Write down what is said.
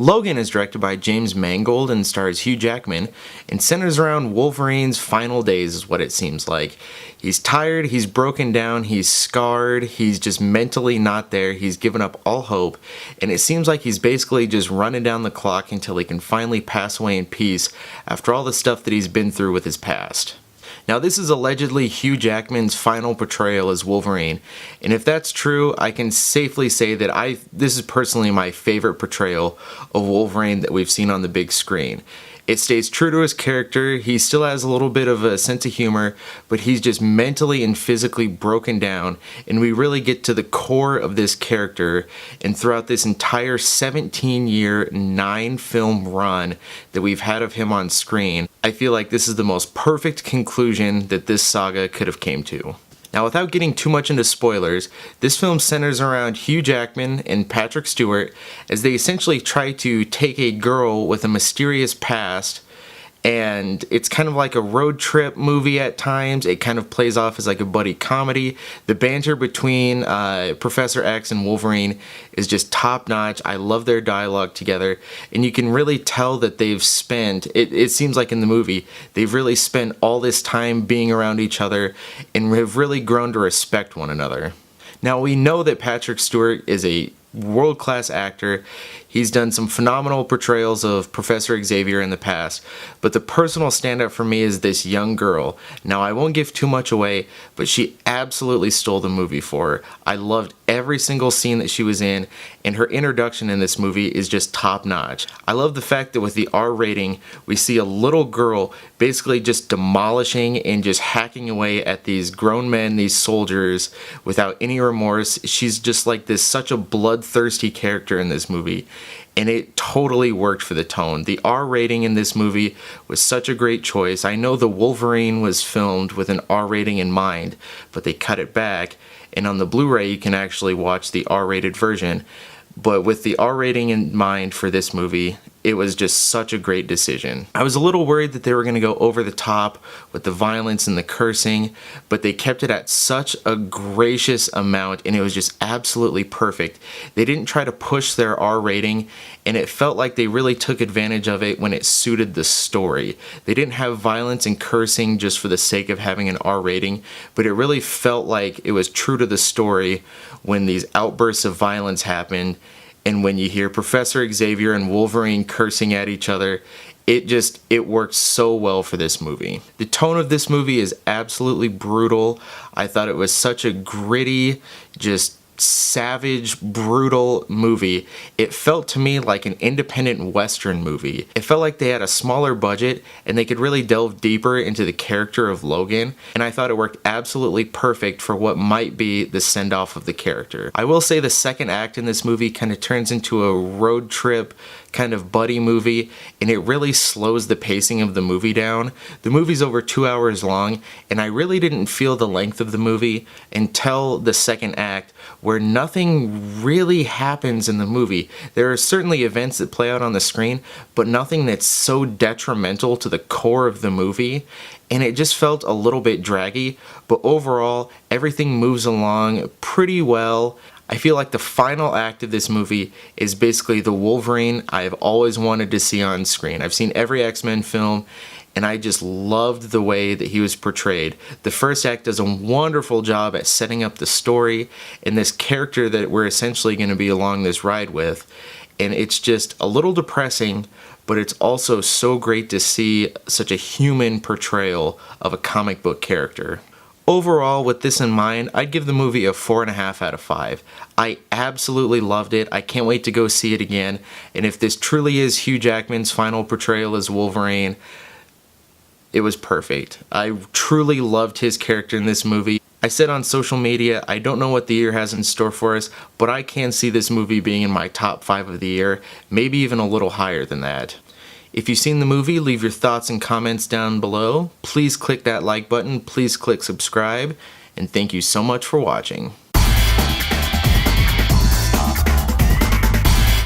Logan is directed by James Mangold and stars Hugh Jackman, and centers around Wolverine's final days is what it seems like. He's tired, he's broken down, he's scarred, he's just mentally not there, he's given up all hope, and it seems like he's basically just running down the clock until he can finally pass away in peace after all the stuff that he's been through with his past. Now, this is allegedly Hugh Jackman's final portrayal as Wolverine, and if that's true, I can safely say that this is personally my favorite portrayal of Wolverine that we've seen on the big screen. It stays true to his character, he still has a little bit of a sense of humor, but he's just mentally and physically broken down, and we really get to the core of this character, and throughout this entire 17-year, 9-film run that we've had of him on screen, I feel like this is the most perfect conclusion that this saga could have came to. Now, without getting too much into spoilers, this film centers around Hugh Jackman and Patrick Stewart as they essentially try to take a girl with a mysterious past, and it's kind of like a road trip movie at times. It kind of plays off as like a buddy comedy. The banter between Professor X and Wolverine is just top notch. I love their dialogue together, and you can really tell that they've spent, it seems like in the movie, they've really spent all this time being around each other and have really grown to respect one another. Now, we know that Patrick Stewart is a world-class actor. He's done some phenomenal portrayals of Professor Xavier in the past, but the personal standout for me is this young girl. Now, I won't give too much away, but she absolutely stole the movie for her. I loved every single scene that she was in, and her introduction in this movie is just top-notch. I love the fact that with the R rating, we see a little girl basically just demolishing and just hacking away at these grown men, these soldiers, without any remorse. She's just like this, such a bloodthirsty character in this movie, and it totally worked for the tone. The R rating in this movie was such a great choice. I know the Wolverine was filmed with an R rating in mind, but they cut it back, and on the Blu-ray you can actually watch the R-rated version. But with the R rating in mind for this movie, it was just such a great decision. I was a little worried that they were going to go over the top with the violence and the cursing, but they kept it at such a gracious amount, and it was just absolutely perfect. They didn't try to push their R rating, and it felt like they really took advantage of it when it suited the story. They didn't have violence and cursing just for the sake of having an R rating, but it really felt like it was true to the story when these outbursts of violence happened. And when you hear Professor Xavier and Wolverine cursing at each other, it worked so well for this movie. The tone of this movie is absolutely brutal. I thought it was such a gritty, just savage, brutal movie. It felt to me like an independent Western movie. It felt like they had a smaller budget and they could really delve deeper into the character of Logan, and I thought it worked absolutely perfect for what might be the send-off of the character. I will say the second act in this movie kind of turns into a road trip kind of buddy movie, and it really slows the pacing of the movie down. The movie's over 2 hours long, and I really didn't feel the length of the movie until the second act, where nothing really happens in the movie. There are certainly events that play out on the screen, but nothing that's so detrimental to the core of the movie, and it just felt a little bit draggy, but overall, everything moves along pretty well. I feel like the final act of this movie is basically the Wolverine I've always wanted to see on screen. I've seen every X-Men film, and I just loved the way that he was portrayed. The first act does a wonderful job at setting up the story and this character that we're essentially going to be along this ride with, and it's just a little depressing, but it's also so great to see such a human portrayal of a comic book character. Overall, with this in mind, I'd give the movie a 4.5 out of 5. I absolutely loved it. I can't wait to go see it again. And if this truly is Hugh Jackman's final portrayal as Wolverine, it was perfect. I truly loved his character in this movie. I said on social media, I don't know what the year has in store for us, but I can see this movie being in my top 5 of the year, maybe even a little higher than that. If you've seen the movie, leave your thoughts and comments down below. Please click that like button, please click subscribe, and thank you so much for watching.